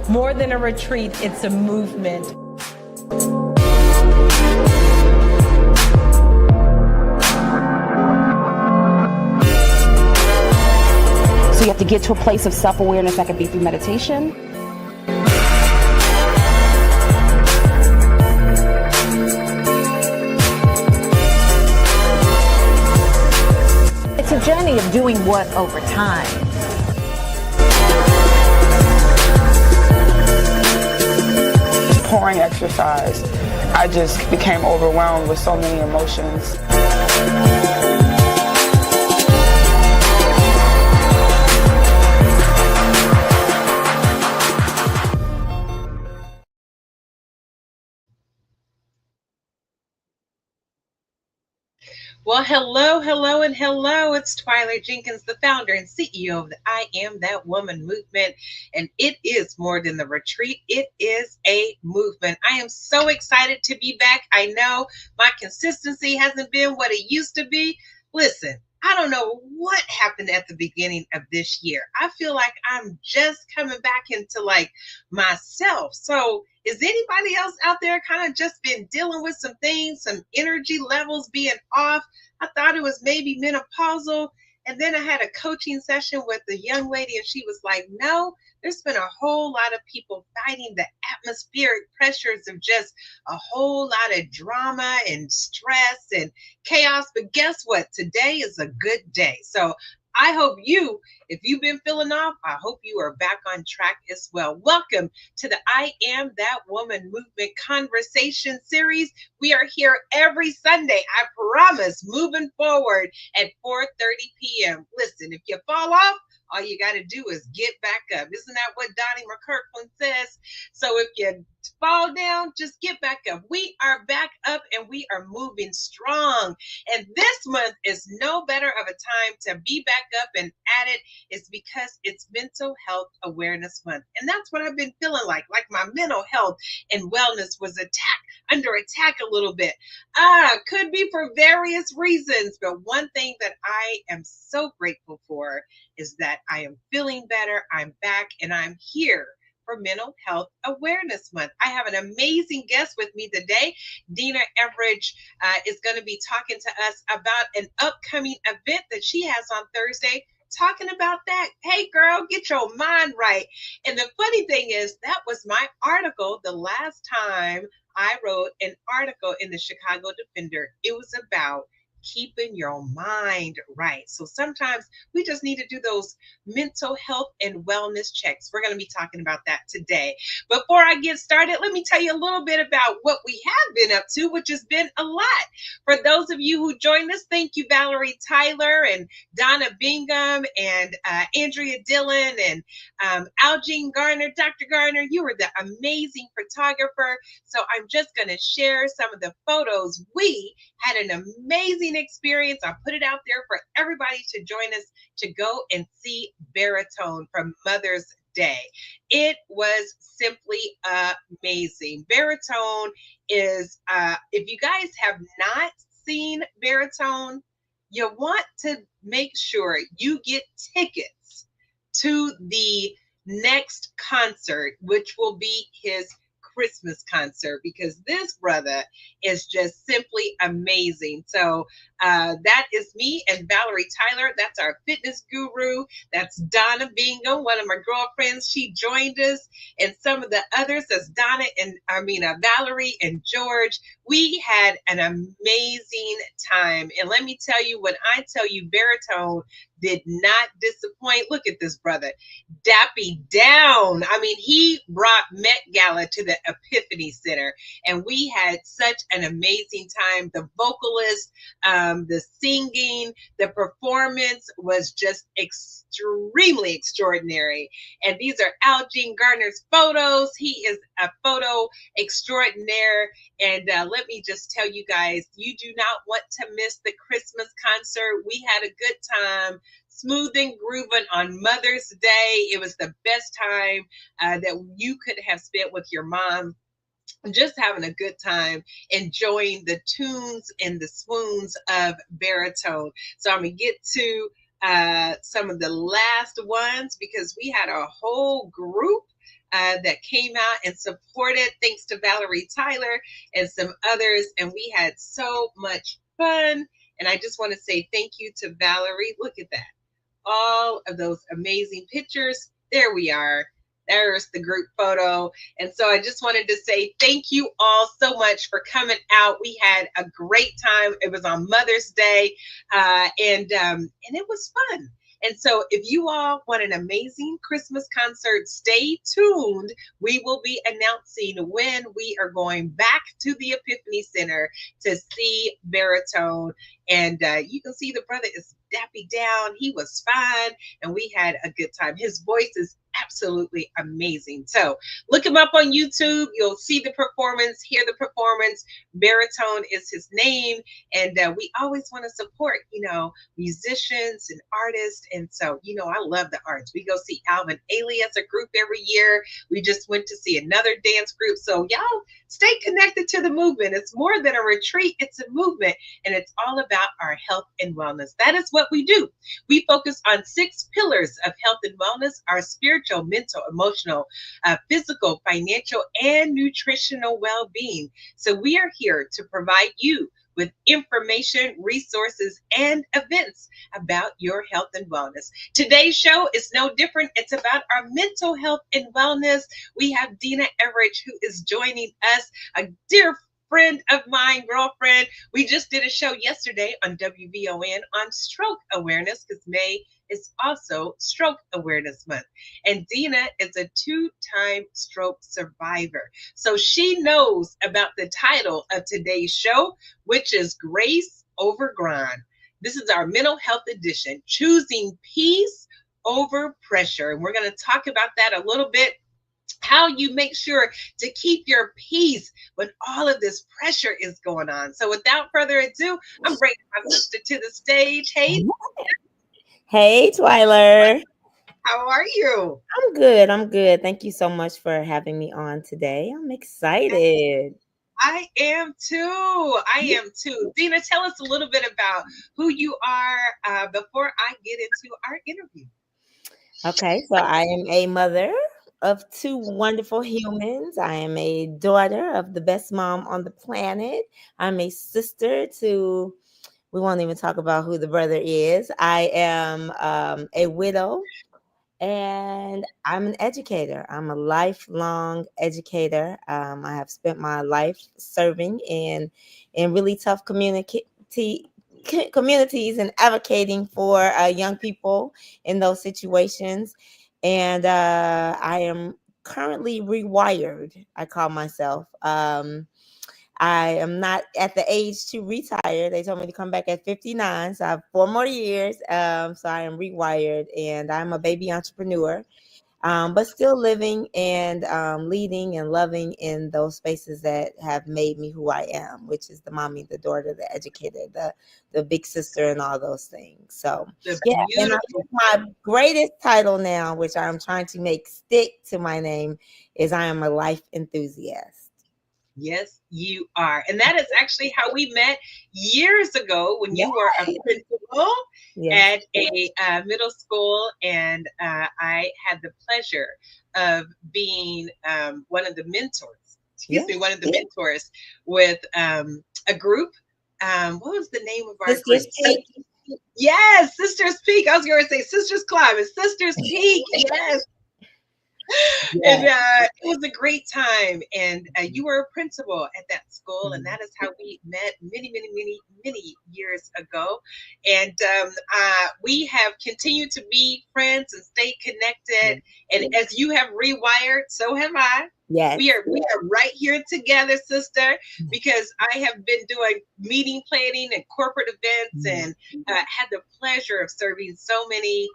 More than a retreat, it's a movement. So you have to get to a place of self-awareness that could be through meditation. It's a journey of doing what over time. Pouring exercise, I just became overwhelmed with so many emotions. Well, hello, and hello. It's Twyler Jenkins, the founder and CEO of the I Am That Woman movement. And it is more than the retreat. It is a movement. I am so excited to be back. I know my consistency hasn't been what it used to be. Listen, I don't know what happened at the beginning of this year. I feel like I'm just coming back into myself. So is anybody else out there kind of just been dealing with some things, some energy levels being off? I thought it was maybe menopausal. And then I had a coaching session with a young lady and she was like, no, there's been a whole lot of people fighting the atmospheric pressures of just a whole lot of drama and stress and chaos. But guess what? Today is a good day. So I hope if you've been feeling off, I hope you are back on track as well. Welcome to the I Am That Woman movement conversation series. We are here every Sunday, I promise, moving forward at 4:30 p.m. Listen, if you fall off, all you got to do is get back up. Isn't that what Donnie McKirkland says? So if you fall down, just get back up. We are back up and we are moving strong. And this month is no better of a time to be back up and at it. It's because it's Mental Health Awareness Month. And that's what I've been feeling like my mental health and wellness was under attack a little bit. Could be for various reasons, but one thing that I am so grateful for is that I am feeling better, I'm back, and I'm here for Mental Health Awareness Month. I have an amazing guest with me today. Dina Everage is going to be talking to us about an upcoming event that she has on Thursday, talking about that. Hey girl, get your mind right. And the funny thing is, that was my article the last time I wrote an article in the Chicago Defender. It was about keeping your mind right. So sometimes we just need to do those mental health and wellness checks. We're going to be talking about that today. Before I get started, let me tell you a little bit about what we have been up to, which has been a lot. For those of you who joined us, thank you, Valerie Tyler and Donna Bingham and Andrea Dillon and Algene Garner. Dr. Garner, you were the amazing photographer. So I'm just going to share some of the photos. We had an amazing experience. I'll put it out there for everybody to join us to go and see Baritone from Mother's Day. It was simply amazing. Baritone is, if you guys have not seen Baritone, you want to make sure you get tickets to the next concert, which will be his Christmas concert, because this brother is just simply amazing. So that is me and Valerie Tyler. That's our fitness guru. That's Donna Bingham, one of my girlfriends. She joined us, and some of the others, as Valerie and George. We had an amazing time. And let me tell you, when I tell you Baritone did not disappoint. Look at this brother, dappy down. I mean, he brought Met Gala to the Epiphany Center, and we had such an amazing time. The vocalist, the singing, the performance was just extremely extraordinary. And these are Algene Garner's photos. He is a photo extraordinaire. And let me just tell you guys, you do not want to miss the Christmas concert. We had a good time, smooth and grooving on Mother's Day. It was the best time that you could have spent with your mom, just having a good time, enjoying the tunes and the swoons of Baritone. So I'm going to get to some of the last ones, because we had a whole group that came out and supported. Thanks to Valerie Tyler and some others. And we had so much fun. And I just want to say thank you to Valerie. Look at that. All of those amazing pictures. There we are. There's the group photo. And so I just wanted to say thank you all so much for coming out. We had a great time. It was on Mother's Day, and it was fun. And so if you all want an amazing Christmas concert, stay tuned. We will be announcing when we are going back to the Epiphany Center to see Baritone. And you can see the brother is dappy down. He was fine, and we had a good time. His voice is absolutely amazing. So look him up on YouTube. You'll see the performance, hear the performance. Baritone is his name. And we always want to support, musicians and artists. And so, I love the arts. We go see Alvin Ailey as a group every year. We just went to see another dance group. So y'all stay connected to the movement. It's more than a retreat. It's a movement. And it's all about our health and wellness. That is what we do. We focus on 6 pillars of health and wellness: our spiritual, mental, emotional, physical, financial, and nutritional well-being. So we are here to provide you with information, resources, and events about your health and wellness. Today's show is no different. It's about our mental health and wellness. We have Dina Everage, who is joining us, a dear friend of mine, girlfriend. We just did a show yesterday on WVON on stroke awareness, because May is also Stroke Awareness Month. And Dina is a 2-time stroke survivor. So she knows about the title of today's show, which is Grace Over Grind. This is our mental health edition, choosing peace over pressure. And we're going to talk about that a little bit. How you make sure to keep your peace when all of this pressure is going on. So without further ado, I'm bringing my sister to the stage. Hey, Twyler. How are you? I'm good. I'm good. Thank you so much for having me on today. I'm excited. I am too. Dina, tell us a little bit about who you are before I get into our interview. Okay, so I am a mother of 2 wonderful humans. I am a daughter of the best mom on the planet. I'm a sister to, we won't even talk about who the brother is. I am a widow, and I'm an educator. I'm a lifelong educator. I have spent my life serving in really tough communities and advocating for young people in those situations. And I am currently rewired, I call myself. I am not at the age to retire. They told me to come back at 59, so I have 4 more years. So I am rewired, and I'm a baby entrepreneur, but still living and leading and loving in those spaces that have made me who I am, which is the mommy, the daughter, the educator, the big sister, and all those things. So yeah, and I think my greatest title now, which I'm trying to make stick to my name, is I am a life enthusiast. Yes, you are. And that is actually how we met years ago when you were a principal at a middle school. And I had the pleasure of being one of the mentors, one of the mentors with a group. What was the name of our Sisters group? Peak. Yes, Sisters Peak. I was going to say Sisters Climb. It's Sisters Peak. Yes. And it was a great time. And you were a principal at that school, and that is how we met many years ago. And we have continued to be friends and stay connected. And as you have rewired, so have I. Yes. We are right here together, sister, because I have been doing meeting planning and corporate events and had the pleasure of serving so many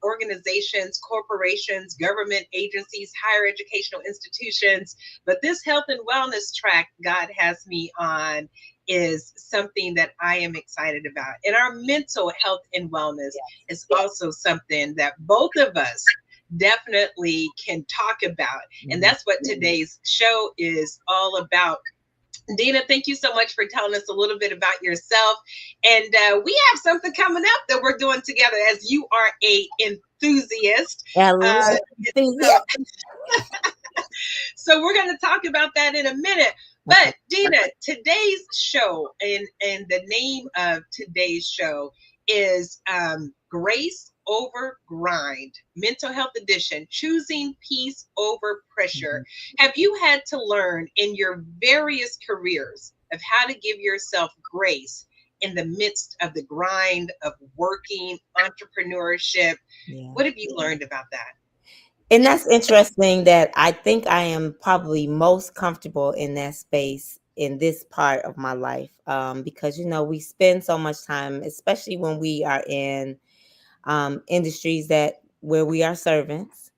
organizations, corporations, government agencies, higher educational institutions. But this health and wellness track God has me on is something that I am excited about. And our mental health and wellness is also something that both of us definitely can talk about. And that's what today's show is all about. Dina, thank you so much for telling us a little bit about yourself. And we have something coming up that we're doing together, as you are a enthusiast. So we're going to talk about that in a minute. Okay. But Dina, today's show and the name of today's show is Grace Over Grind, Mental Health Edition, Choosing Peace Over Pressure. Have you had to learn in your various careers of how to give yourself grace in the midst of the grind of working, entrepreneurship? Yeah. What have you learned about that? And that's interesting that I think I am probably most comfortable in that space in this part of my life, because, we spend so much time, especially when we are in industries that where we are servants,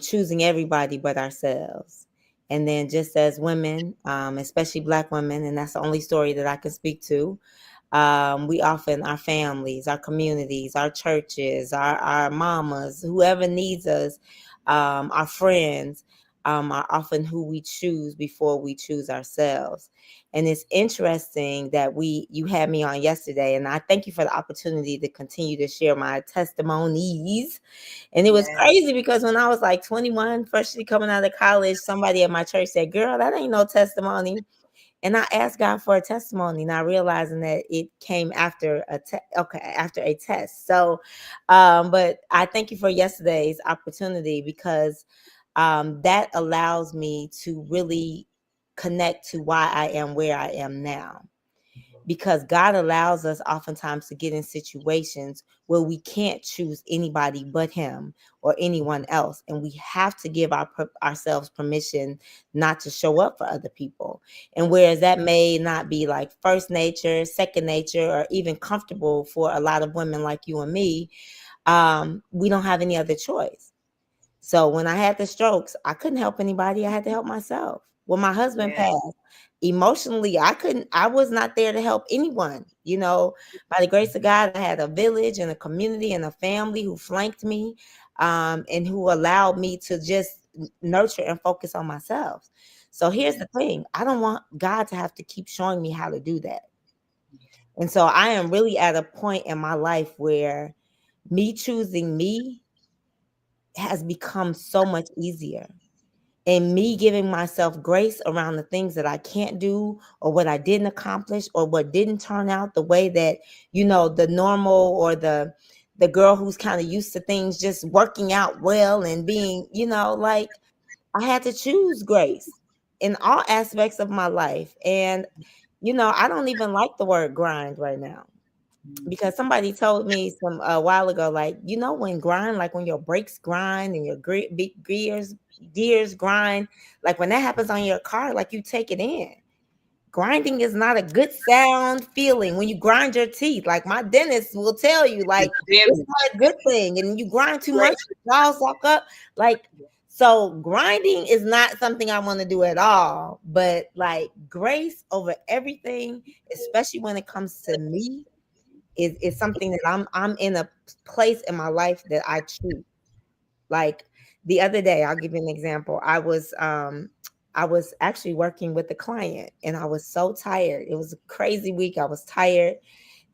choosing everybody but ourselves. And then just as women, especially Black women, and that's the only story that I can speak to, we often, our families, our communities, our churches, our mamas, whoever needs us, our friends, are often who we choose before we choose ourselves. And it's interesting that you had me on yesterday, and I thank you for the opportunity to continue to share my testimonies. And it was crazy because when I was like 21, freshly coming out of college, somebody at my church said, "Girl, that ain't no testimony." And I asked God for a testimony, not realizing that it came after after a test. So, but I thank you for yesterday's opportunity because that allows me to really connect to why I am where I am now. Because God allows us oftentimes to get in situations where we can't choose anybody but Him or anyone else. And we have to give ourselves permission not to show up for other people. And whereas that may not be like first nature, second nature, or even comfortable for a lot of women like you and me, we don't have any other choice. So when I had the strokes, I couldn't help anybody. I had to help myself. When my husband passed, emotionally, I was not there to help anyone. By the grace of God, I had a village and a community and a family who flanked me, and who allowed me to just nurture and focus on myself. So here's the thing. I don't want God to have to keep showing me how to do that. And so I am really at a point in my life where me choosing me has become so much easier. And me giving myself grace around the things that I can't do or what I didn't accomplish or what didn't turn out the way that, the normal or the girl who's kind of used to things just working out well and being, like I had to choose grace in all aspects of my life. And, I don't even like the word grind right now. Because somebody told me a while ago, like, when grind, like when your brakes grind and your big gears grind, like when that happens on your car, like you take it in. Grinding is not a good sound feeling when you grind your teeth. Like my dentist will tell you, like, it's not a good thing. And you grind too much, your jaws lock up. Like, so grinding is not something I want to do at all. But like grace over everything, especially when it comes to me, is something that I'm in a place in my life that I choose. Like the other day, I'll give you an example. I was actually working with a client and I was so tired. It was a crazy week. I was tired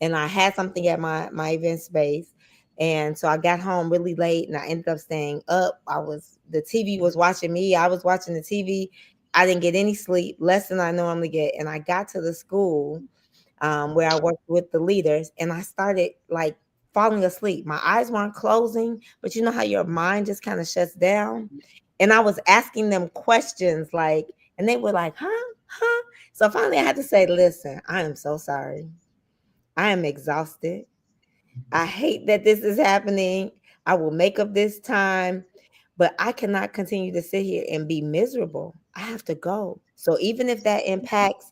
and I had something at my event space. And so I got home really late and I ended up staying up. The TV was watching me. I was watching the TV. I didn't get any sleep, less than I normally get. And I got to the school where I worked with the leaders, and I started like falling asleep. My eyes weren't closing, but you know how your mind just kind of shuts down. And I was asking them questions like, and they were like, huh? So finally I had to say, listen, I am so sorry. I am exhausted. I hate that this is happening. I will make up this time, but I cannot continue to sit here and be miserable. I have to go. So even if that impacts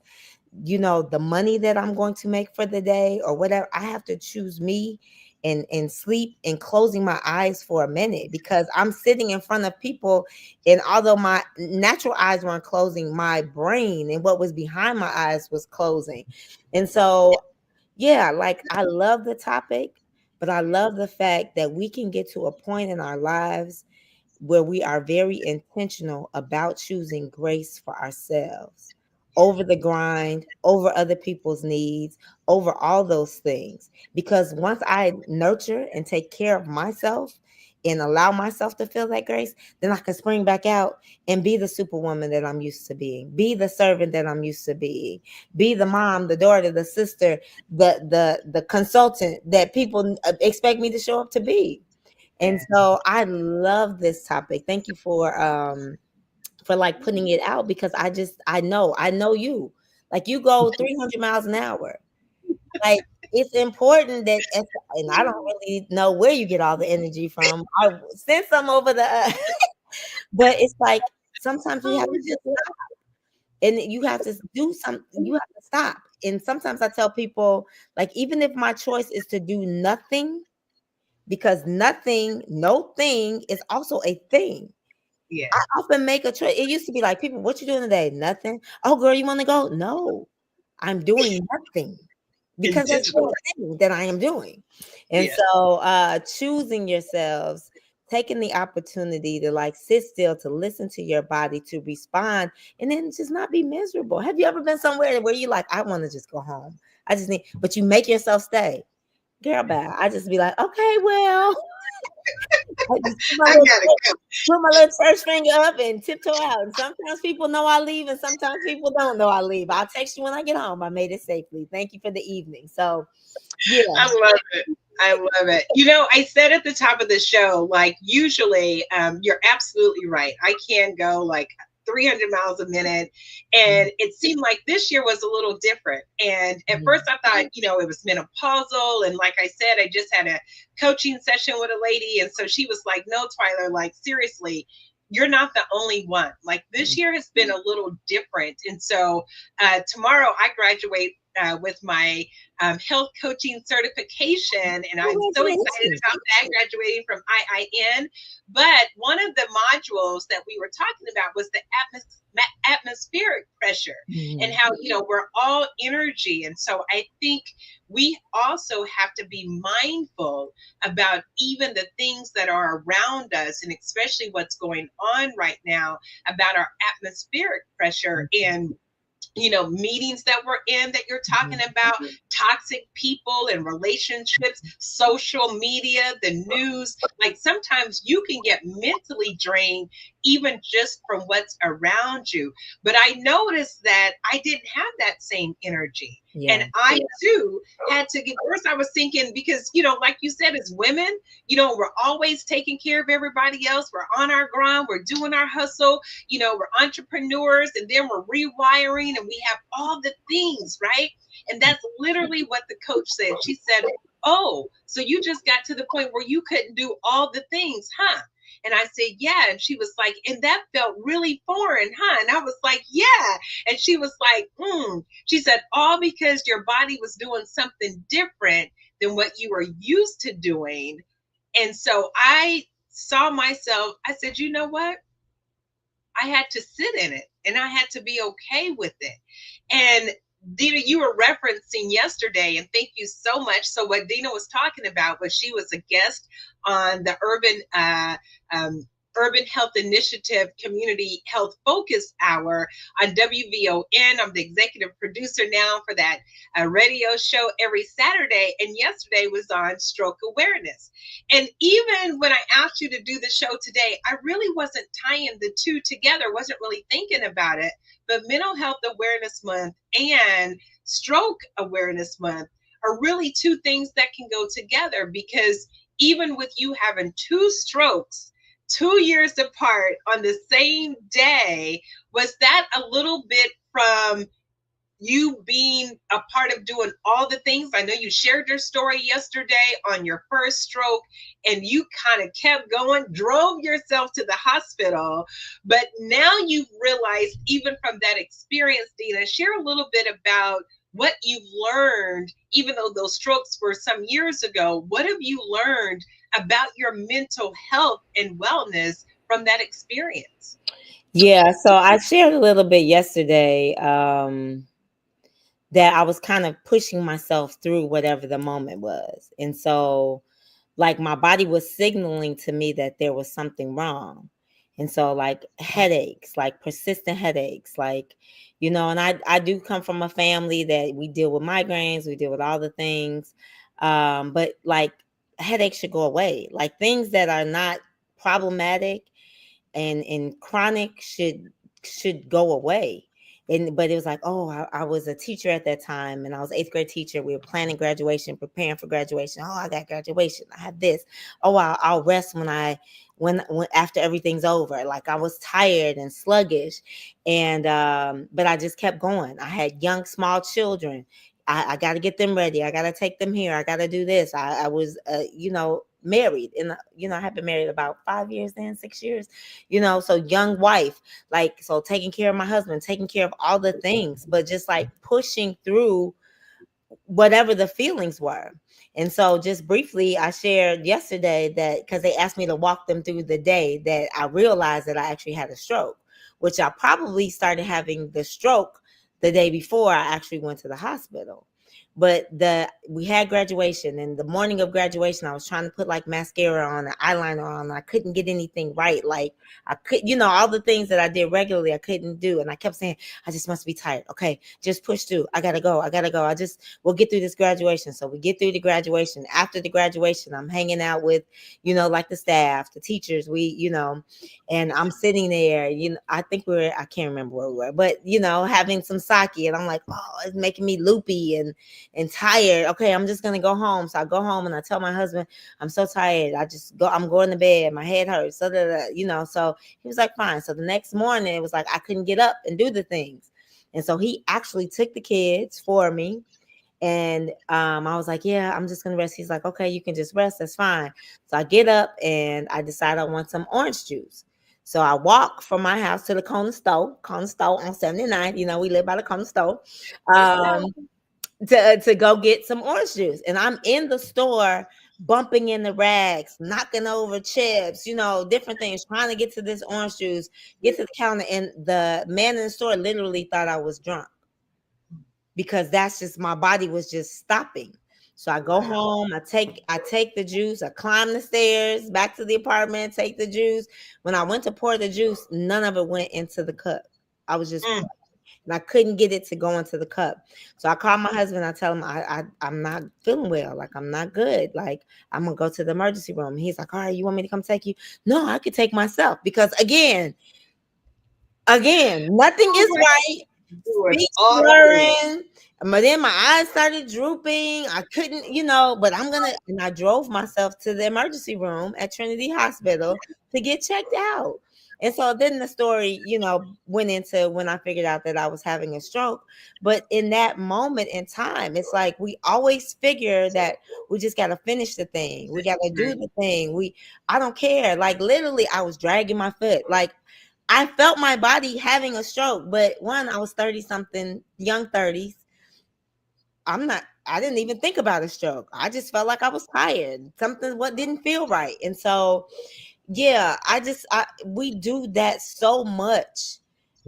the money that I'm going to make for the day or whatever, I have to choose me and sleep and closing my eyes for a minute because I'm sitting in front of people. And although my natural eyes weren't closing, my brain and what was behind my eyes was closing. And so, yeah, like I love the topic, but I love the fact that we can get to a point in our lives where we are very intentional about choosing grace for ourselves over the grind, over other people's needs, over all those things. Because once I nurture and take care of myself, and allow myself to feel that grace, then I can spring back out and be the superwoman that I'm used to being, be the servant that I'm used to being, be the mom, the daughter, the sister, the consultant that people expect me to show up to be. And so I love this topic. Thank you for like putting it out, because I know you. Like, you go 300 miles an hour. Like, it's important that, and I don't really know where you get all the energy from. I sent some over the, but it's like sometimes we have to just stop, and you have to do something. You have to stop. And sometimes I tell people, like, even if my choice is to do nothing, because nothing, no thing is also a thing. Yeah. I often make a choice. It used to be like, people, what you doing today? Nothing. Oh, girl, you want to go? No, I'm doing nothing, because that's the thing that I am doing. And so choosing yourselves, taking the opportunity to like sit still, to listen to your body, to respond, and then just not be miserable. Have you ever been somewhere where you like, I want to just go home? I just need, but you make yourself stay. Girl, bad. I just be like, okay, well, I just I gotta go. put my little church finger up and tiptoe out. And sometimes people know I leave, and sometimes people don't know I leave. I'll text you when I get home. I made it safely. Thank you for the evening. So, yeah. I love it. I love it. You know, I said at the top of the show, like, usually, you're absolutely right. I can go like 300 miles a minute. And it seemed like this year was a little different. And at first I thought, you know, it was menopausal. And like I said, I just had a coaching session with a lady. And so she was like, no, Twyler, like, seriously, you're not the only one. Like, this year has been a little different. And so tomorrow I graduate with my health coaching certification, and I'm so excited about that, graduating from IIN. But one of the modules that we were talking about was the atmospheric pressure, and how, you know, we're all energy. And so I think we also have to be mindful about even the things that are around us, and especially what's going on right now about our atmospheric pressure, and you know, meetings that we're in that you're talking about, toxic people and relationships, social media, the news. Like, sometimes you can get mentally drained even just from what's around you. But I noticed that I didn't have that same energy. And I too had to get, first I was thinking, because, you know, like you said, as women, you know, we're always taking care of everybody else. We're on our grind, we're doing our hustle, you know, we're entrepreneurs, and then we're rewiring, and we have all the things, right? And that's literally what the coach said. She said, oh, so you just got to the point where you couldn't do all the things, huh? And I said, yeah. And she was like, and that felt really foreign, huh? And I was like, yeah. And she was like, She said, all because your body was doing something different than what you were used to doing. And so I saw myself, I said, you know what? I had to sit in it, and I had to be okay with it. And Dina, you were referencing yesterday, and thank you so much. So what Dina was talking about was she was a guest on the Urban Health Initiative Community Health Focus Hour on WVON. I'm the executive producer now for that radio show every Saturday. And yesterday was on stroke awareness. And even when I asked you to do the show today, I really wasn't tying the two together, wasn't really thinking about it. But Mental Health Awareness Month and Stroke Awareness Month are really two things that can go together, because even with you having two strokes 2 years apart on the same day, was that a little bit from you being a part of doing all the things? I know you shared your story yesterday on your first stroke, and you kind of kept going, drove yourself to the hospital. But now you've realized, even from that experience, Dina, share a little bit about what you've learned, even though those strokes were some years ago. What have you learned about your mental health and wellness from that experience? Yeah, so I shared a little bit yesterday that I was kind of pushing myself through whatever the moment was. And so, like, my body was signaling to me that there was something wrong. And so, like, headaches, like persistent headaches, like, you know, and I do come from a family that we deal with migraines, we deal with all the things. But like headaches should go away. Like things that are not problematic and chronic should go away. And but it was like, oh, I was a teacher at that time, and I was eighth grade teacher. We were planning graduation, preparing for graduation. Oh, I got graduation. I have this. Oh, I'll rest when after everything's over. Like I was tired and sluggish, and but I just kept going. I had young, small children. I got to get them ready. I got to take them here. I got to do this. I was, married, and I have been married about 5 years, then 6 years, so young wife, like, so taking care of my husband, taking care of all the things, but just like pushing through whatever the feelings were. And so just briefly, I shared yesterday that because they asked me to walk them through the day, that I realized that I actually had a stroke, which I probably started having the stroke the day before I actually went to the hospital. But we had graduation, and the morning of graduation, I was trying to put like mascara on, an eyeliner on. I couldn't get anything right. Like I could, all the things that I did regularly, I couldn't do. And I kept saying, I just must be tired. Okay, just push through. I gotta go. We'll get through this graduation. So we get through the graduation. After the graduation, I'm hanging out with, like the staff, the teachers, and I'm sitting there, I think I can't remember where we were, but having some sake, and I'm like, oh, it's making me loopy and tired. Okay, I'm just gonna go home. So I go home and I tell my husband, I'm so tired. I'm going to bed. My head hurts. So so he was like, fine. So the next morning it was like I couldn't get up and do the things. And so he actually took the kids for me. And I was like, yeah, I'm just gonna rest. He's like, okay, you can just rest. That's fine. So I get up and I decide I want some orange juice. So I walk from my house to the corner store on 79. We live by the corner store. To go get some orange juice. And I'm in the store bumping in the racks, knocking over chips, different things, trying to get to this orange juice, get to the counter. And the man in the store literally thought I was drunk, because that's just, my body was just stopping. So I go home, I take the juice, I climb the stairs back to the apartment, take the juice. When I went to pour the juice, none of it went into the cup. I was just and I couldn't get it to go into the cup. So I call my husband. I tell him I'm not feeling well. Like, I'm not good. Like, I'm going to go to the emergency room. He's like, all right, you want me to come take you? No, I could take myself. Because again, nothing is right. Speech slurring. But then my eyes started drooping. I couldn't, but and I drove myself to the emergency room at Trinity Hospital to get checked out. And so then the story, went into when I figured out that I was having a stroke. But in that moment in time, it's like we always figure that we just got to finish the thing. We got to do the thing. I don't care. Like, literally, I was dragging my foot. Like, I felt my body having a stroke. But I was 30 something, young 30s. I didn't even think about a stroke. I just felt like I was tired. Something what didn't feel right. And so, yeah, we do that so much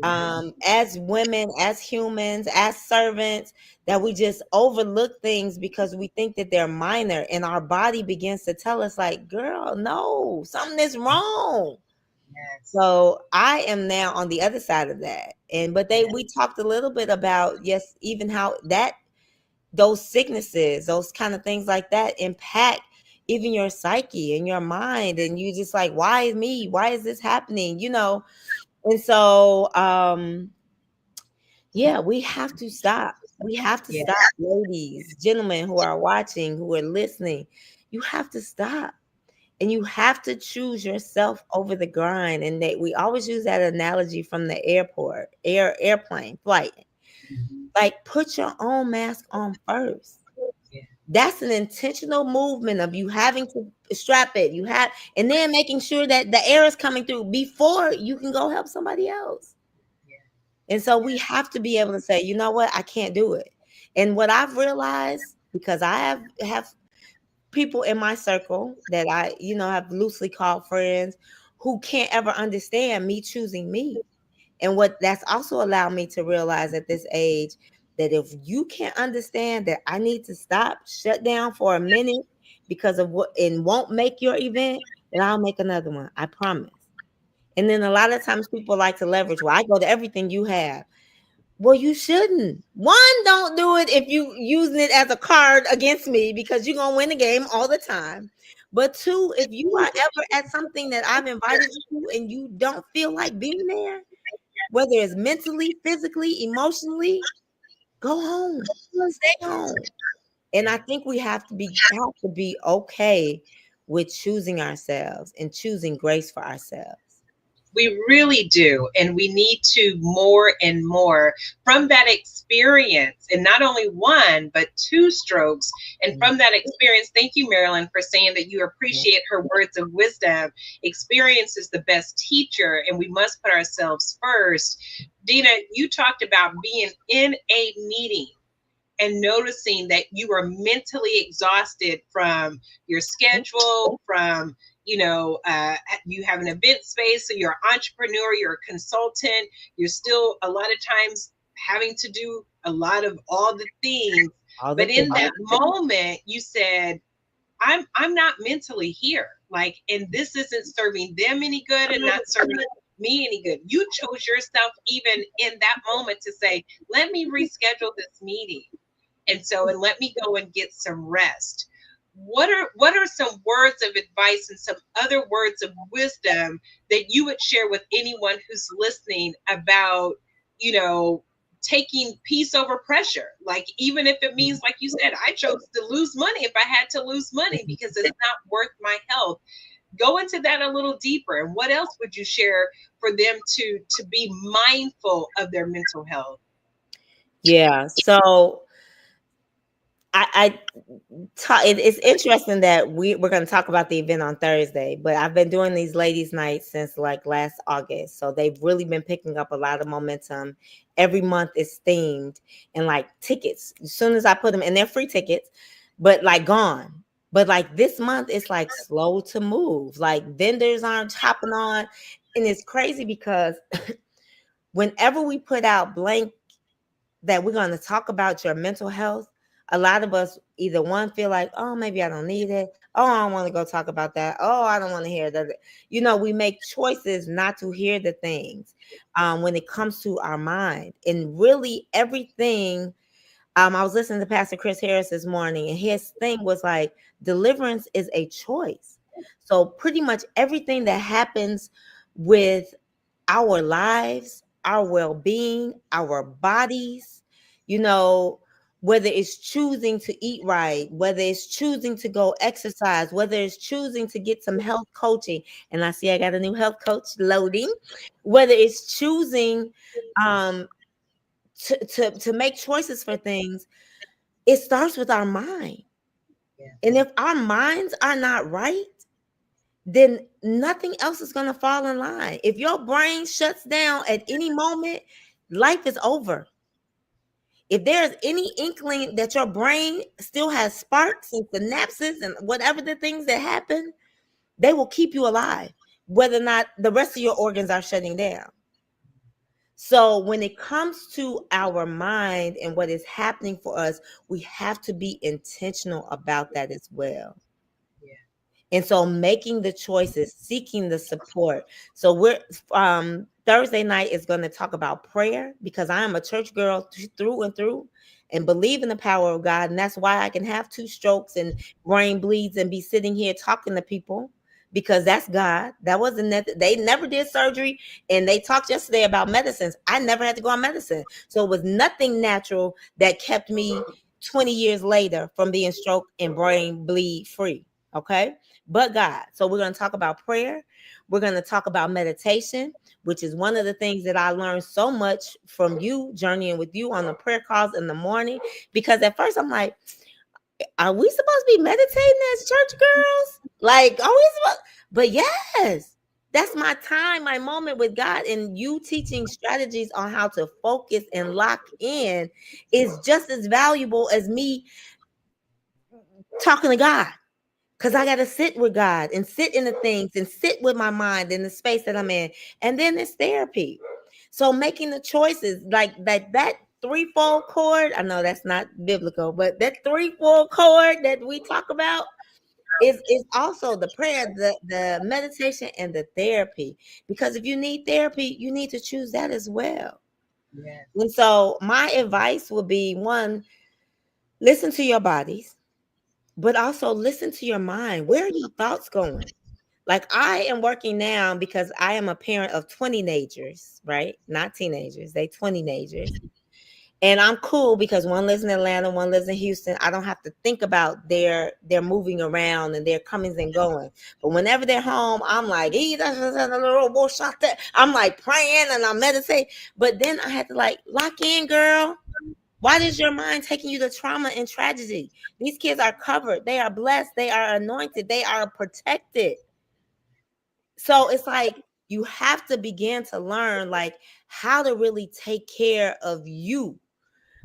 as women, as humans, as servants, that we just overlook things because we think that they're minor, and our body begins to tell us like, girl, no, something is wrong. Yes. So I am now on the other side of that. We talked a little bit about, yes, even how those sicknesses, those kind of things like that impact even your psyche and your mind. And you just like, why me? Why is this happening? And so, we have to stop. We have to stop, ladies, gentlemen who are watching, who are listening. You have to stop. And you have to choose yourself over the grind. And we always use that analogy from the airplane flight. Like, put your own mask on first. That's an intentional movement of you having to strap it. And then making sure that the air is coming through before you can go help somebody else. Yeah. And so we have to be able to say, you know what, I can't do it. And what I've realized, because I have people in my circle that I, have loosely called friends, who can't ever understand me choosing me. And what that's also allowed me to realize at this age, that if you can't understand that I need to shut down for a minute because of what, and won't make your event, then I'll make another one. I promise. And then a lot of times people like to leverage, well, I go to everything you have. Well, you shouldn't. One, don't do it if you using it as a card against me because you're gonna win the game all the time. But two, if you are ever at something that I've invited you to and you don't feel like being there, whether it's mentally, physically, emotionally, go home. Stay home. And I think we have to be okay with choosing ourselves and choosing grace for ourselves. We really do. And we need to more and more from that experience, and not only one, but two strokes. And from that experience, thank you, Marilyn, for saying that you appreciate her words of wisdom. Experience is the best teacher, and we must put ourselves first. Dina, you talked about being in a meeting and noticing that you are mentally exhausted from your schedule, from you have an event space, so you're an entrepreneur, you're a consultant, you're still a lot of times having to do a lot of all the things. But in that moment, you said, I'm not mentally here. Like, and this isn't serving them any good and not serving me any good. You chose yourself even in that moment to say, let me reschedule this meeting. And let me go and get some rest. What are some words of advice and some other words of wisdom that you would share with anyone who's listening about, taking peace over pressure? Like, even if it means, like you said, I chose to lose money if I had to lose money because it's not worth my health. Go into that a little deeper. And what else would you share for them to be mindful of their mental health? Yeah. So it's interesting that we're going to talk about the event on Thursday, but I've been doing these ladies' nights since like last August. So they've really been picking up a lot of momentum. Every month is themed, and like tickets, as soon as I put them, and they're free tickets, but like gone. But like this month, it's like slow to move. Like vendors aren't hopping on. And it's crazy because whenever we put out blank that we're going to talk about your mental health, a lot of us either one feel like, oh, maybe I don't need it. Oh, I don't want to go talk about that. Oh, I don't want to hear that. We make choices not to hear the things when it comes to our mind. And really everything, I was listening to Pastor Chris Harris this morning, and his thing was like, deliverance is a choice. So pretty much everything that happens with our lives, our well-being, our bodies, whether it's choosing to eat right, whether it's choosing to go exercise, whether it's choosing to get some health coaching, and I see I got a new health coach loading, whether it's choosing to make choices for things, it starts with our mind. Yeah. And if our minds are not right, then nothing else is going to fall in line. If your brain shuts down at any moment, life is over. If there's any inkling that your brain still has sparks and synapses and whatever the things that happen, they will keep you alive, whether or not the rest of your organs are shutting down. So when it comes to our mind and what is happening for us, we have to be intentional about that as well. And so making the choices, seeking the support. So we're Thursday night is going to talk about prayer, because I am a church girl through and through and believe in the power of God. And that's why I can have 2 strokes and brain bleeds and be sitting here talking to people, because that's God. That wasn't that they never did surgery. And they talked yesterday about medicines. I never had to go on medicine. So it was nothing natural that kept me 20 years later from being stroke and brain bleed free. Okay. But God. So we're going to talk about prayer. We're going to talk about meditation, which is one of the things that I learned so much from you, journeying with you on the prayer calls in the morning. Because at first I'm like, are we supposed to be meditating as church girls? Like, are we supposed? But yes, that's my time, my moment with God. And you teaching strategies on how to focus and lock in is just as valuable as me talking to God. Because I got to sit with God and sit in the things and sit with my mind in the space that I'm in. And then it's therapy. So making the choices like that threefold cord, I know that's not biblical, but that threefold cord that we talk about is also the prayer, the meditation, and the therapy. Because if you need therapy, you need to choose that as well. Yes. And so my advice would be, one, listen to your bodies, but also listen to your mind. Where are your thoughts going? Like, I am working now because I am a parent of 20-nagers, right? Not teenagers, they 20-nagers. And I'm cool because one lives in Atlanta, one lives in Houston. I don't have to think about their moving around and their comings and going. But whenever they're home, I'm like, I'm like praying and I'm meditating. But then I had to like lock in, girl. Why is your mind taking you to trauma and tragedy? These kids are covered. They are blessed. They are anointed. They are protected. So it's like you have to begin to learn like how to really take care of you.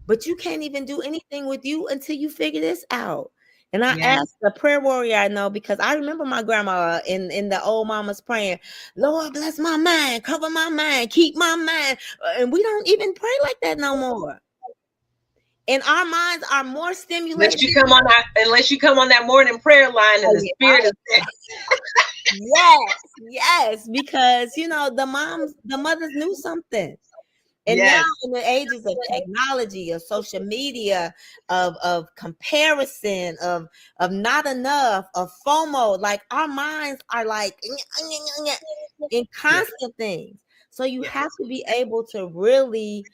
But you can't even do anything with you until you figure this out. And I Yes. asked the prayer warrior I know, because I remember my grandma in the old mamas praying, Lord, bless my mind, cover my mind, keep my mind. And we don't even pray like that no more. And our minds are more stimulated. Unless you come on that morning prayer line and the spirit is there. Yes, because the mothers knew something. And Yes. now in the ages of technology, of social media, of comparison, of not enough, of FOMO, like our minds are like in constant things. So you have to be able to really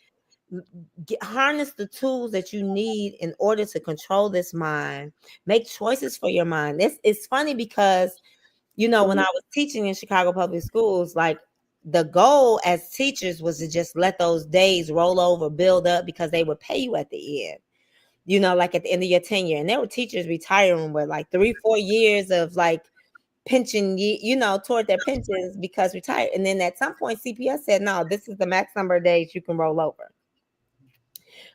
harness the tools that you need in order to control this mind, make choices for your mind. It's funny because when I was teaching in Chicago public schools, like the goal as teachers was to just let those days roll over, build up, because they would pay you at the end, like at the end of your tenure. And there were teachers retiring with like 3-4 years of like pension, toward their pensions because retired. And then at some point CPS said, no, this is the max number of days you can roll over.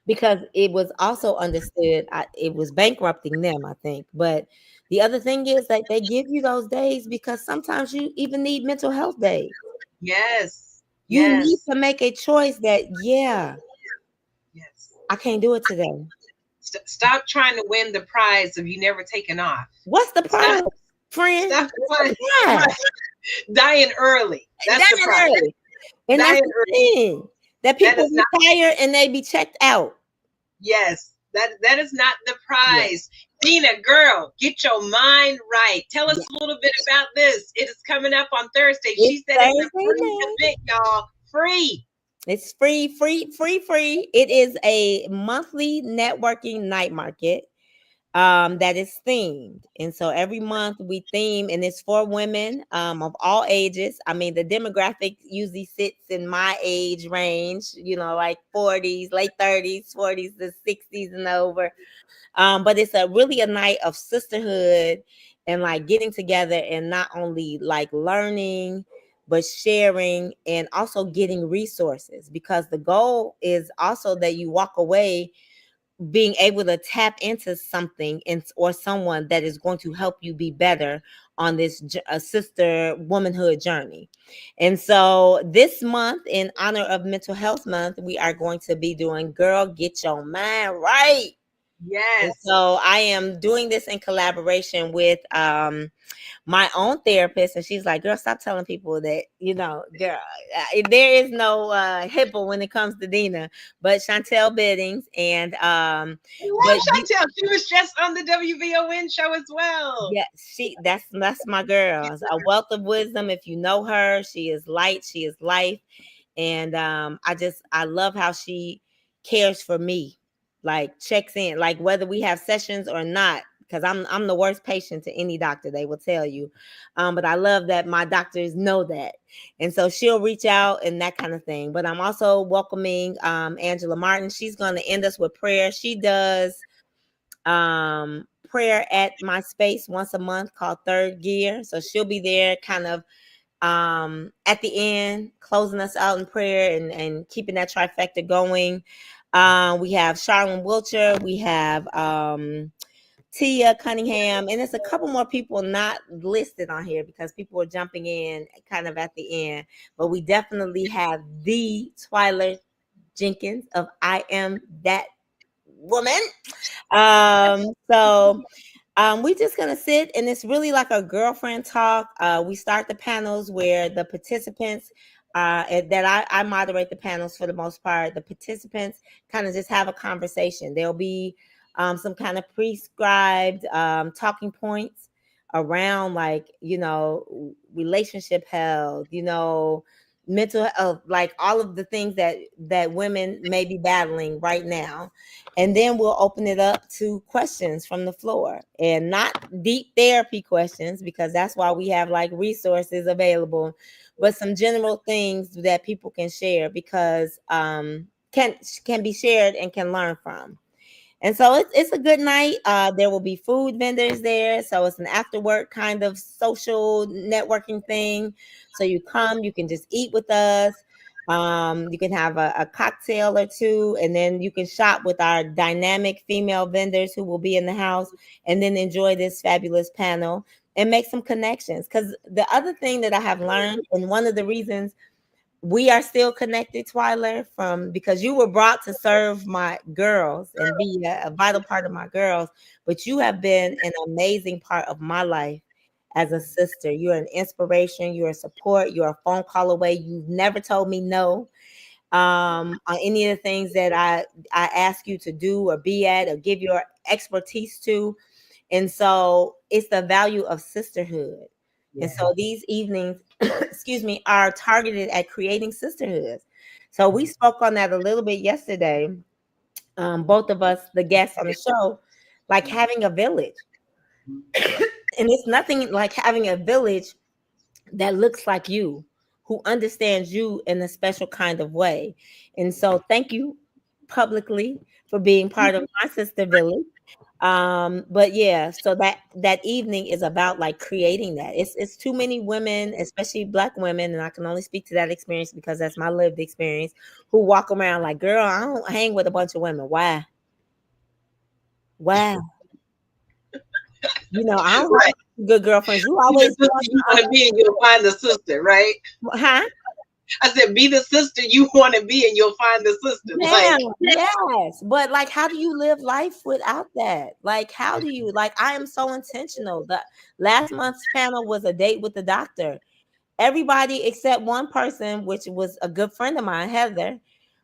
Because it was also understood, it was bankrupting them, I think. But the other thing is that they give you those days because sometimes you even need mental health days. Yes. You need to make a choice that, Yes. I can't do it today. Stop trying to win the prize of you never taking off. What's the prize, friend? Stop dying early. That's the prize. Early. And that's the thing. That people retire and they be checked out. Yes, that is not the prize. Dina, girl, get your mind right. Tell us a little bit about this. It is coming up on Thursday. She said it's a free event, y'all. Free. It's free. It is a monthly networking night market that is themed. And so every month we theme, and it's for women of all ages. I mean, the demographic usually sits in my age range, like 40s, late 30s, 40s to 60s and over. But it's really a night of sisterhood and like getting together and not only like learning, but sharing and also getting resources, because the goal is also that you walk away being able to tap into something or someone that is going to help you be better on this sister womanhood journey. And so this month, in honor of Mental Health Month, we are going to be doing Girl, Get Your Mind Right. Yes. And so I am doing this in collaboration with my own therapist, and she's like, girl, stop telling people that, girl, there is no HIPAA when it comes to Dina, but Chantel Biddings. And Chantel, she was just on the WVON show as well. Yeah, that's my girl. A wealth of wisdom. If you know her, she is light, she is life. And I love how she cares for me, like checks in, like whether we have sessions or not, because I'm the worst patient to any doctor, they will tell you. But I love that my doctors know that. And so she'll reach out and that kind of thing. But I'm also welcoming Angela Martin. She's going to end us with prayer. She does prayer at my space once a month called Third Gear. So she'll be there kind of at the end, closing us out in prayer and keeping that trifecta going. We have Charlene Wiltshire, we have Tia Cunningham, and there's a couple more people not listed on here because people are jumping in kind of at the end. But we definitely have the Twyler Jenkins of I Am That Woman. So we're just gonna sit, and it's really like a girlfriend talk. We start the panels where the participants that I moderate the panels for the most part. The participants kind of just have a conversation. There'll be some kind of prescribed talking points around, like, relationship health, mental health, like all of the things that women may be battling right now. And then we'll open it up to questions from the floor, and not deep therapy questions, because that's why we have like resources available, but some general things that people can share, because can be shared and can learn from. And so it's a good night. There will be food vendors there. So it's an after work kind of social networking thing. So you come, you can just eat with us. You can have a cocktail or two, and then you can shop with our dynamic female vendors who will be in the house, and then enjoy this fabulous panel and make some connections. Because the other thing that I have learned, and one of the reasons we are still connected, Twyler, because you were brought to serve my girls and be a vital part of my girls, but you have been an amazing part of my life as a sister. You're an inspiration, you're a support, you're a phone call away. You've never told me no on any of the things that I ask you to do or be at or give your expertise to. And so it's the value of sisterhood. And so these evenings, excuse me, are targeted at creating sisterhoods. So we spoke on that a little bit yesterday. Both of us, the guests on the show, like having a village. And it's nothing like having a village that looks like you, who understands you in a special kind of way. And so thank you publicly for being part of my sister village. But yeah, so that evening is about like creating that. It's too many women, especially Black women, and I can only speak to that experience because that's my lived experience, who walk around like, girl, I don't hang with a bunch of women. Why? I don't Right. have good girlfriends. You Be the always sister you want to be, and you'll find the sister, right? huh? I said, be the sister you want to be, and you'll find the sister. Yeah, Like, yes. But like, how do you live life without that? Like, how do you, like, I am so intentional. The last month's panel was a date with the doctor. Everybody except one person, which was a good friend of mine, Heather,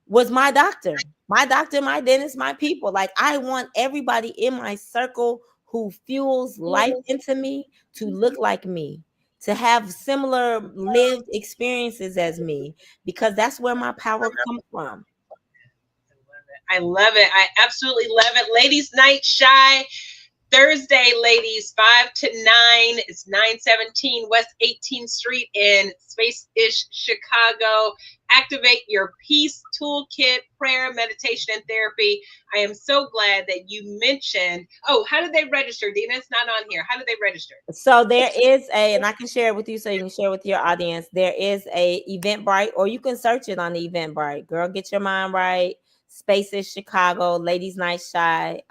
was my doctor, my dentist, my people. Like, I want everybody in my circle who fuels life into me to look like me, to have similar lived experiences as me, because that's where my power comes from. I love it. I absolutely love it. Ladies Night Shy Thursday, ladies, 5 to 9. It's 917 West 18th Street in Space-ish, Chicago. Activate your peace toolkit, prayer, meditation, and therapy. I am so glad that you mentioned. Oh, how did they register, Dina? It's not on here. How did they register? So there is and I can share it with you so you can share with your audience. There is a Eventbrite, or you can search it on the Eventbrite. Girl, get your mind right. Spaces Chicago, Ladies Night Shy.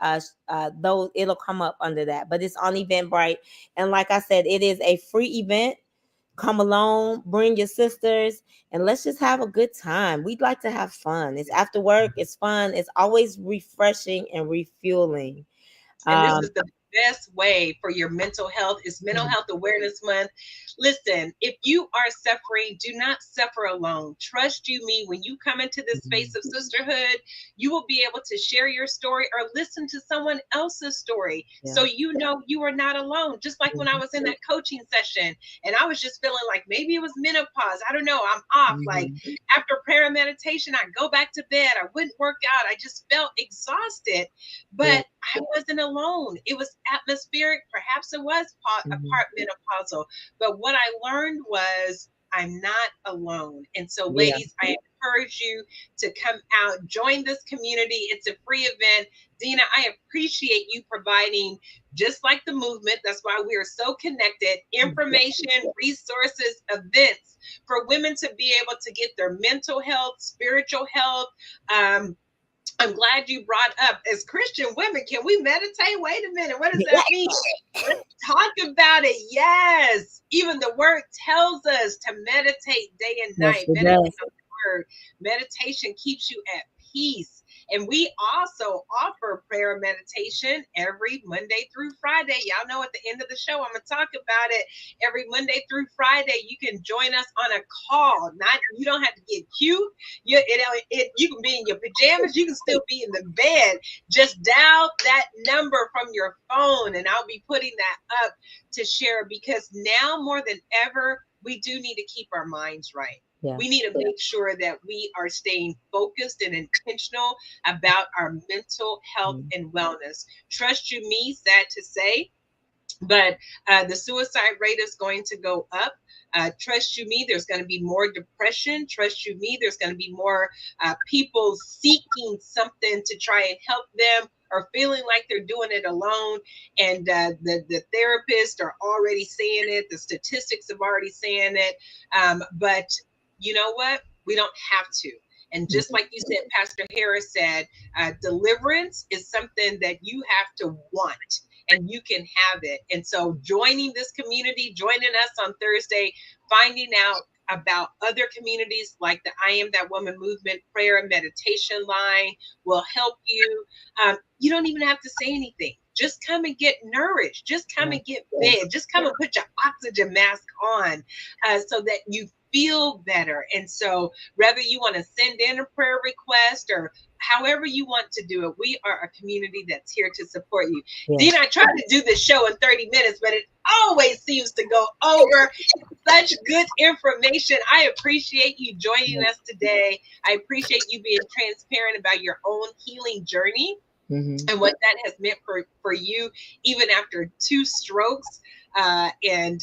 Though it'll come up under that, but it's on Eventbrite. And like I said, it is a free event. Come along, bring your sisters, and let's just have a good time. We'd like to have fun. It's after work, it's fun, it's always refreshing and refueling. And this is the best way for your mental health. Is Mental Health Awareness Month. Listen, if you are suffering, do not suffer alone. Trust you me, when you come into this space of sisterhood, you will be able to share your story or listen to someone else's story. Yeah. So you know you are not alone. Just like when I was in that coaching session and I was just feeling like maybe it was menopause. I don't know. I'm off. Like after prayer and meditation, I go back to bed. I wouldn't work out. I just felt exhausted. But I wasn't alone. It was atmospheric. Perhaps it was a part menopausal. But what I learned was I'm not alone. And so, ladies, I encourage you to come out, join this community. It's a free event. Dina, I appreciate you providing, just like the movement, that's why we are so connected, information, resources, events for women to be able to get their mental health, spiritual health. I'm glad you brought up, as Christian women, can we meditate? Wait a minute. What does that mean? Let's talk about it. Yes. Even the word tells us to meditate day and night. Meditate on the word. Meditation keeps you at peace. And we also offer prayer and meditation every Monday through Friday. Y'all know at the end of the show, I'm going to talk about it. Every Monday through Friday, you can join us on a call. You don't have to get cute. You can be in your pajamas. You can still be in the bed. Just dial that number from your phone, and I'll be putting that up to share, because now more than ever, we do need to keep our minds right. Yeah. We need to make sure that we are staying focused and intentional about our mental health and wellness. Trust you me, sad to say, but the suicide rate is going to go up. Trust you me, there's going to be more depression. Trust you me, there's going to be more people seeking something to try and help them, or feeling like they're doing it alone. And the therapists are already saying it. The statistics have already saying it. But you know what? We don't have to. And just like you said, Pastor Harris said, deliverance is something that you have to want, and you can have it. And so joining this community, joining us on Thursday, finding out about other communities like the I Am That Woman movement prayer and meditation line will help you. You don't even have to say anything. Just come and get nourished. Just come and get fed. Just come and put your oxygen mask on so that you feel better. And so whether you want to send in a prayer request or however you want to do it, we are a community that's here to support you. Yeah. Dina, I tried to do this show in 30 minutes, but it always seems to go over. Such good information. I appreciate you joining us today. I appreciate you being transparent about your own healing journey and what that has meant for you, even after 2 strokes. And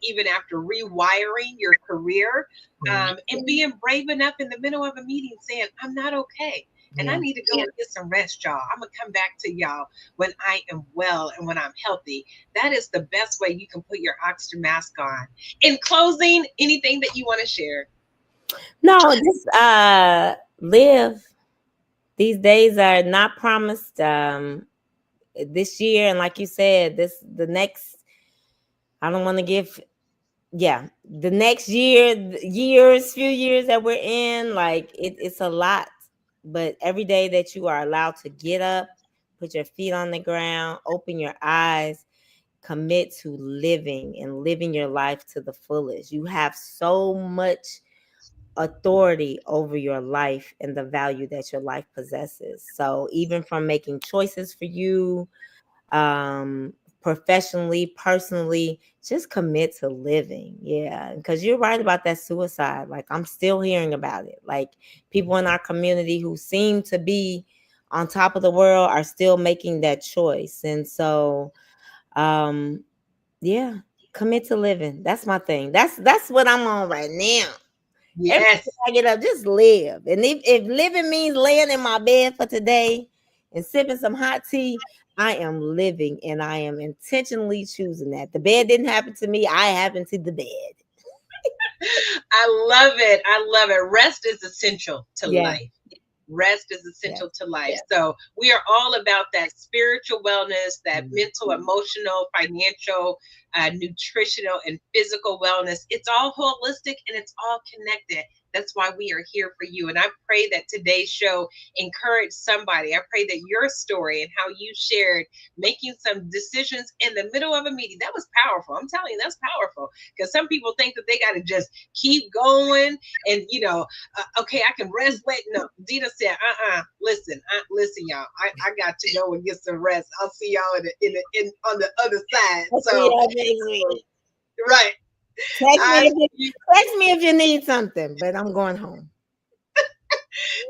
even after rewiring your career, and being brave enough in the middle of a meeting saying, I'm not okay. And I need to go and get some rest, y'all. I'm going to come back to y'all when I am well and when I'm healthy. That is the best way you can put your oxygen mask on. In closing, anything that you want to share? No, just live. These days are not promised. This year, and like you said, the next, I don't want to give, the next few years that we're in, like it's a lot. But every day that you are allowed to get up, put your feet on the ground, open your eyes, commit to living and living your life to the fullest. You have so much authority over your life and the value that your life possesses. So even from making choices for you, professionally, personally, just commit to living. Yeah, because you're right about that suicide. Like, I'm still hearing about it. Like, people in our community who seem to be on top of the world are still making that choice. And so commit to living. That's my thing. That's what I'm on right now. Yes. I get up, just live. And if living means laying in my bed for today and sipping some hot tea, I am living, and I am intentionally choosing that. The bed didn't happen to me. I happened to the bed. I love it. I love it. Rest is essential to life. Rest is essential to life. Yes. So we are all about that spiritual wellness, that mental, emotional, financial, nutritional, and physical wellness. It's all holistic and it's all connected. That's why we are here for you. And I pray that today's show encouraged somebody. I pray that your story and how you shared making some decisions in the middle of a meeting, that was powerful. I'm telling you, that's powerful, because some people think that they got to just keep going and, okay, I can rest late. No, Dina said, listen, y'all, I got to go and get some rest. I'll see y'all in on the other side. So, right. Text me if you need something, but I'm going home.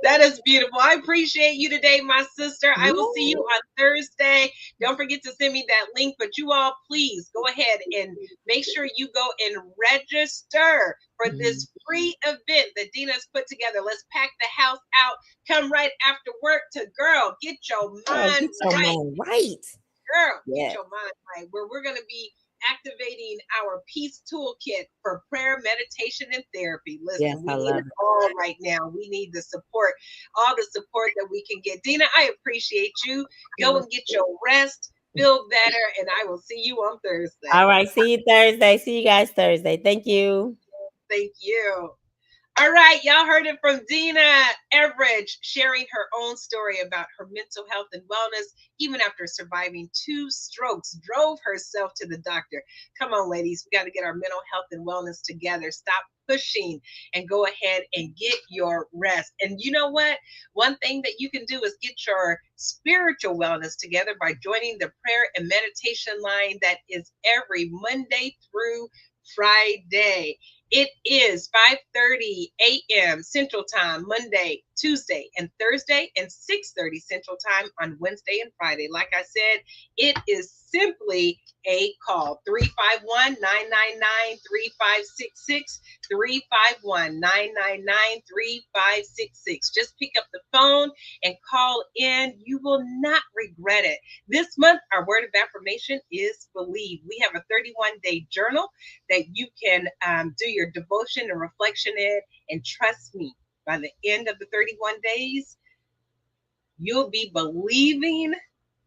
That is beautiful. I appreciate you today, my sister. I will see you on Thursday. Don't forget to send me that link, but you all, please go ahead and make sure you go and register for this free event that Dina's put together. Let's pack the house out. Come right after work to get your mind right. Girl, get your mind right. Where we're going to be activating our peace toolkit for prayer, meditation, and therapy. Listen, we need it all right now. We need the support, all the support that we can get. Dina, I appreciate you. Go and get your rest, feel better, and I will see you on Thursday. All right, see you Thursday. See you guys Thursday. Thank you. Thank you. All right, y'all heard it from Dina Everage sharing her own story about her mental health and wellness. Even after surviving 2 strokes, drove herself to the doctor. Come on, ladies, we got to get our mental health and wellness together. Stop pushing and go ahead and get your rest. And you know what? One thing that you can do is get your spiritual wellness together by joining the prayer and meditation line that is every Monday through Friday. It is 5:30 a.m. Central Time, Monday, Tuesday, and Thursday, and 6:30 Central Time on Wednesday and Friday. Like I said, it is simply a call. 351-999-3566, 351-999-3566. Just pick up the phone and call in. You will not regret it. This month, our word of affirmation is believe. We have a 31-day journal that you can do your devotion and reflection in. And trust me, by the end of the 31 days, you'll be believing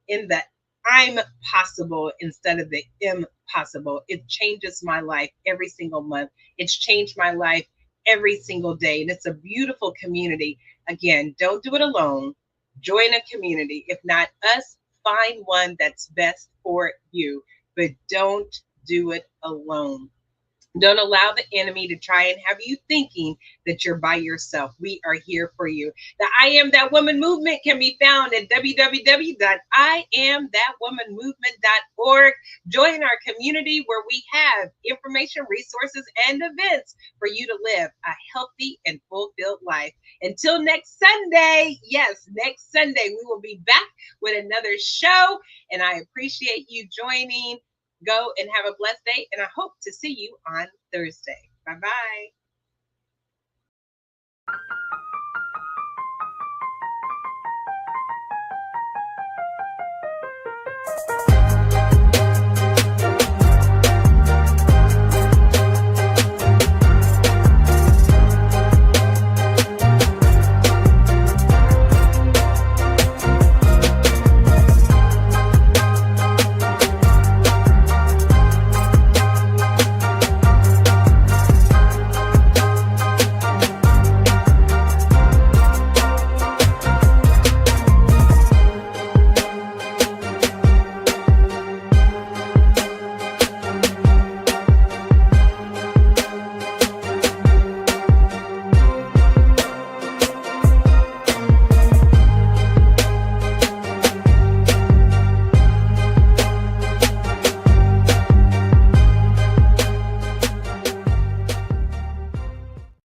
in the I'm possible instead of the impossible. It changes my life every single month. It's changed my life every single day. And it's a beautiful community. Again, don't do it alone. Join a community. If not us, find one that's best for you. But don't do it alone. Don't allow the enemy to try and have you thinking that you're by yourself. We are here for you. The I Am That Woman movement can be found at www.IamThatWomanMovement.org. Join our community where we have information, resources, and events for you to live a healthy and fulfilled life. Until next Sunday, yes, next Sunday, we will be back with another show. And I appreciate you joining. Go and have a blessed day, and I hope to see you on Thursday. Bye-bye.